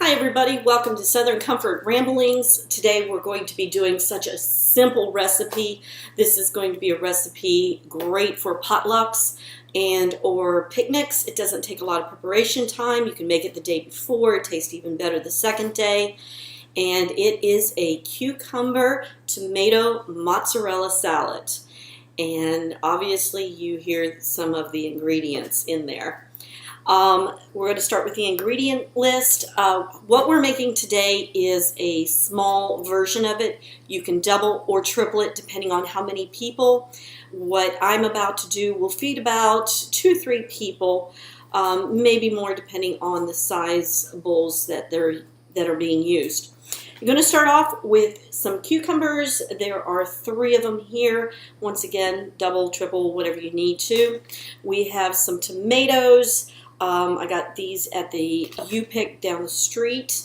Hi everybody, welcome to Southern Comfort Ramblings. Today we're going to be doing such a simple recipe. This is going to be a recipe great for potlucks and or picnics. It doesn't take a lot of preparation time. You can make it the day before. It tastes even better the second day. And it is a cucumber-tomato-mozzarella salad. And obviously you hear some of the ingredients in there. We're going to start with the ingredient list. What we're making today is a small version of it. You can double or triple it depending on how many people. What I'm about to do will feed about 2-3 people, maybe more depending on the size bowls that are being used. You're going to start off with some cucumbers. There are 3 of them here. Once again, double, triple, whatever you need to. We have some tomatoes. I got these at the U-Pick down the street.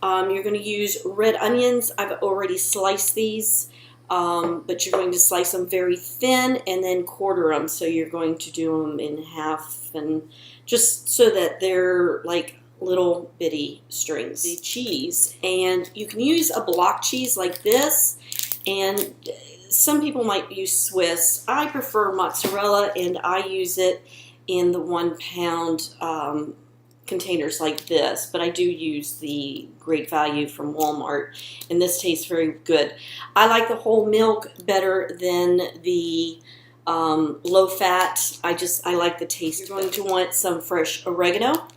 You're going to use red onions. I've already sliced these, but you're going to slice them very thin and then quarter them. So you're going to do them in half, and just so that they're like little bitty strings. The cheese, and you can use a block cheese like this, and some people might use Swiss. I prefer mozzarella, and I use it in the 1-pound containers like this, but I do use the Great Value from Walmart, and this tastes very good. I like the whole milk better than the low fat. I like the taste. You're going to want some fresh oregano.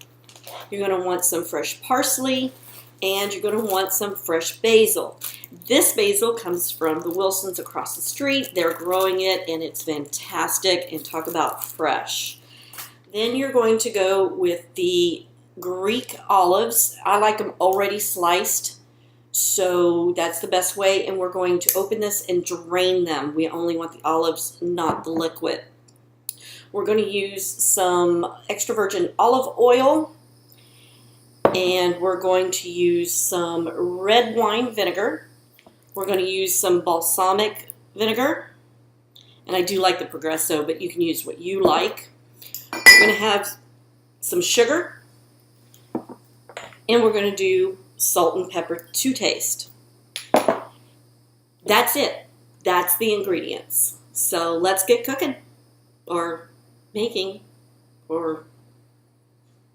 You're going to want some fresh parsley, and you're going to want some fresh basil. This basil comes from the Wilsons across the street. They're growing it, and it's fantastic, and talk about fresh. Then you're going to go with the Greek olives. I like them already sliced, so that's the best way. And we're going to open this and drain them. We only want the olives, not the liquid. We're going to use some extra virgin olive oil, and we're going to use some red wine vinegar. We're going to use some balsamic vinegar, and I do like the Progresso, but you can use what you like. We're going to have some sugar, and we're going to do salt and pepper to taste. That's it. That's the ingredients. So let's get cooking, or making, or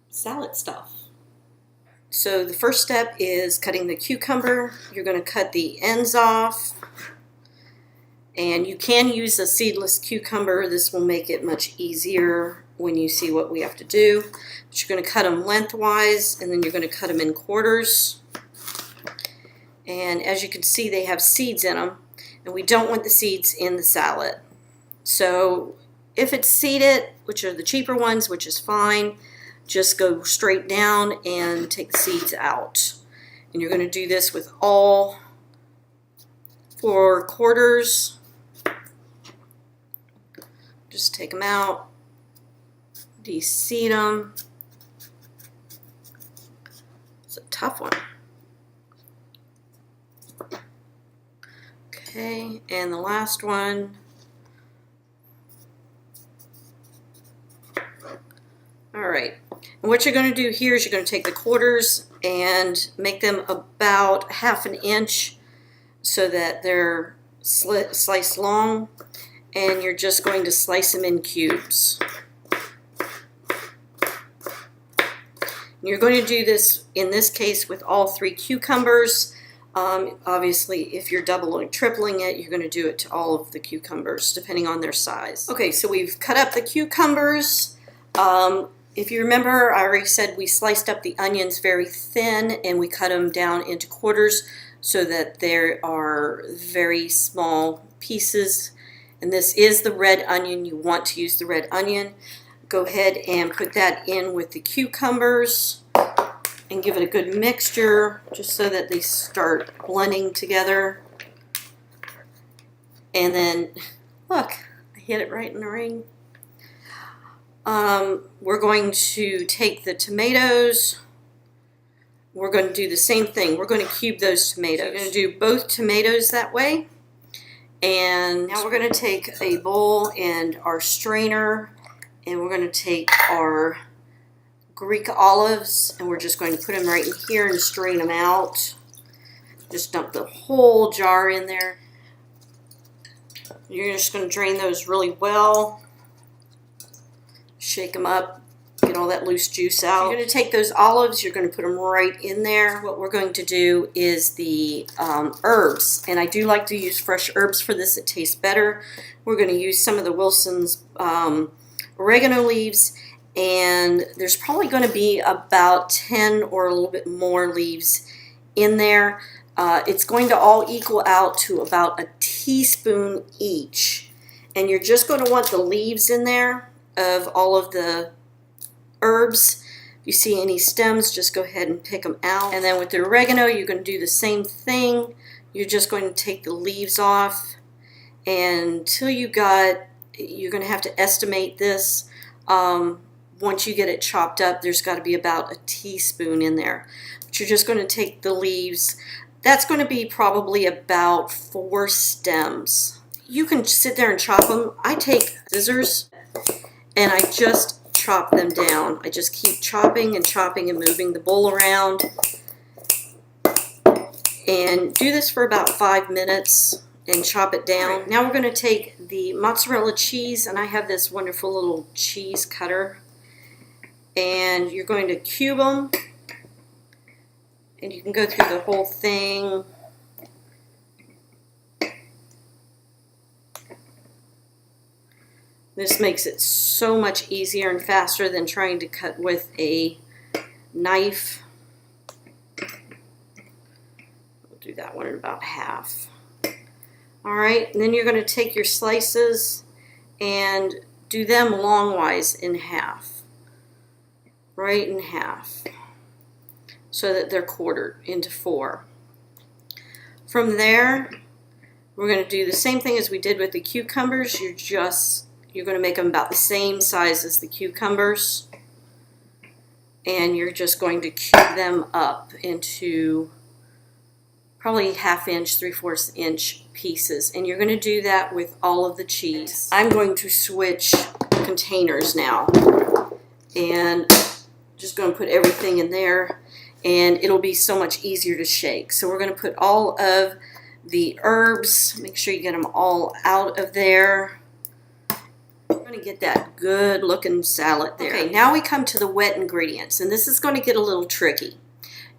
salad stuff. So the first step is cutting the cucumber. You're going to cut the ends off. And you can use a seedless cucumber. This will make it much easier when you see what we have to do. But you're going to cut them lengthwise, and then you're going to cut them in quarters. And as you can see, they have seeds in them, and we don't want the seeds in the salad. So if it's seeded, which are the cheaper ones, which is fine, just go straight down and take the seeds out. And you're going to do this with all 4 quarters. Just take them out, de-seed them. It's a tough one. Okay, and the last one. All right, and what you're going to do here is you're going to take the quarters and make them about 1/2 inch so that they're sliced long. And you're just going to slice them in cubes. You're going to do this, in this case, with all 3 cucumbers. Obviously, if you're doubling or tripling it, you're going to do it to all of the cucumbers, depending on their size. Okay, so we've cut up the cucumbers. If you remember, I already said we sliced up the onions very thin, and we cut them down into quarters so that there are very small pieces. And this is the red onion. You want to use the red onion. Go ahead and put that in with the cucumbers and give it a good mixture just so that they start blending together. And then, look, I hit it right in the ring. We're going to take the tomatoes. We're going to do the same thing. We're going to cube those tomatoes. We're going to do both tomatoes that way. And now we're going to take a bowl and our strainer, and we're going to take our Greek olives, and we're just going to put them right in here and strain them out. Just dump the whole jar in there. You're just going to drain those really well. Shake them up, get all that loose juice out. You're going to take those olives, you're going to put them right in there. What we're going to do is the herbs, and I do like to use fresh herbs for this. It tastes better. We're going to use some of the Wilson's oregano leaves, and there's probably going to be about 10 or a little bit more leaves in there. It's going to all equal out to about a teaspoon each, and you're just going to want the leaves in there of all of the herbs. If you see any stems, just go ahead and pick them out. And then with the oregano, you're going to do the same thing. You're just going to take the leaves off, and until you're going to have to estimate this. Once you get it chopped up, there's got to be about a teaspoon in there. But you're just going to take the leaves. That's going to be probably about 4 stems. You can sit there and chop them. I take scissors and I just chop them down. I just keep chopping and chopping and moving the bowl around. And do this for about 5 minutes and chop it down. Right. Now we're going to take the mozzarella cheese, and I have this wonderful little cheese cutter. And you're going to cube them. And you can go through the whole thing. This makes it so much easier and faster than trying to cut with a knife. We'll do that one in about half. Alright, and then you're going to take your slices and do them longwise in half. Right in half. So that they're quartered into 4. From there, we're going to do the same thing as we did with the cucumbers. You're going to make them about the same size as the cucumbers, and you're just going to cube them up into probably 1/2 inch, 3/4 inch pieces, and you're going to do that with all of the cheese. I'm going to switch containers now, and just going to put everything in there, and it'll be so much easier to shake. So we're going to put all of the herbs, make sure you get them all out of there. We're going to get that good looking salad there. Okay, now we come to the wet ingredients, and this is going to get a little tricky.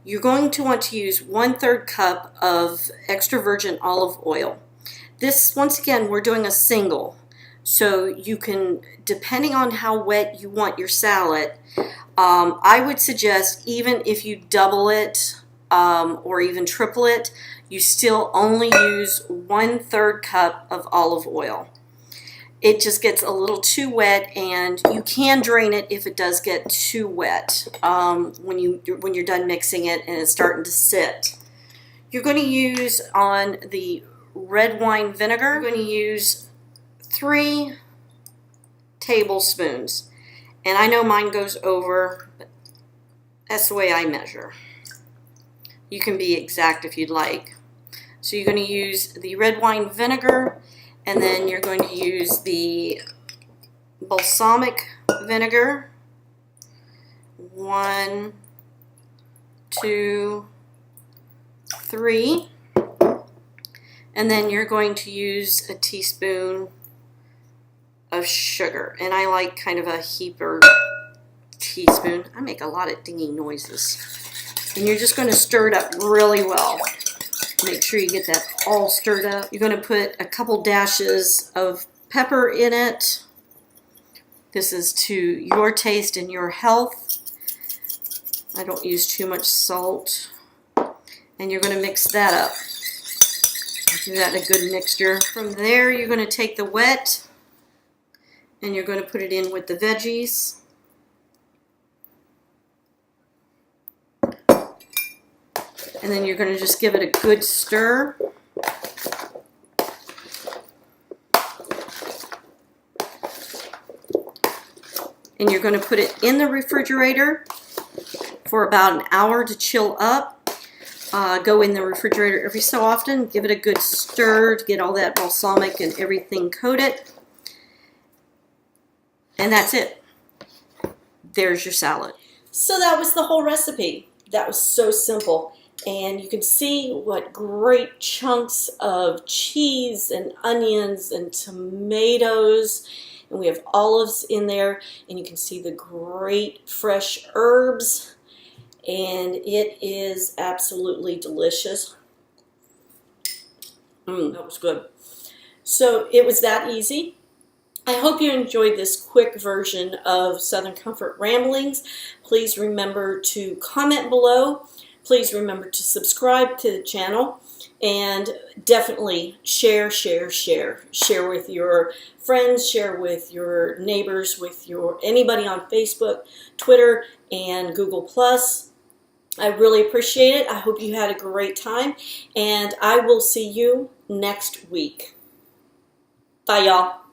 You're going to want to use 1/3 cup of extra virgin olive oil. This, once again, we're doing a single. So you can, depending on how wet you want your salad, I would suggest even if you double it or even triple it, you still only use 1/3 cup of olive oil. It just gets a little too wet, and you can drain it if it does get too wet when you're done mixing it and it's starting to sit. You're going to use on the red wine vinegar, you're going to use 3 tablespoons. And I know mine goes over, but that's the way I measure. You can be exact if you'd like. So you're going to use the red wine vinegar, and then you're going to use the balsamic vinegar. 1, 2, 3. And then you're going to use a teaspoon of sugar. And I like kind of a heaper teaspoon. I make a lot of dinging noises. And you're just going to stir it up really well. Make sure you get that all stirred up. You're going to put a couple dashes of pepper in it. This is to your taste and your health. I don't use too much salt. And you're going to mix that up. Do that in a good mixture. From there, you're going to take the wet and you're going to put it in with the veggies. And then you're going to just give it a good stir. And you're going to put it in the refrigerator for about an hour to chill up. Go in the refrigerator every so often. Give it a good stir to get all that balsamic and everything coated. And that's it. There's your salad. So that was the whole recipe. That was so simple. And you can see what great chunks of cheese and onions and tomatoes. And we have olives in there. And you can see the great fresh herbs. And it is absolutely delicious. That was good. So it was that easy. I hope you enjoyed this quick version of Southern Comfort Ramblings. Please remember to comment below. Please remember to subscribe to the channel. And definitely share, share, share. Share with your friends, share with your neighbors, with anybody on Facebook, Twitter, and Google+. I really appreciate it. I hope you had a great time. And I will see you next week. Bye, y'all.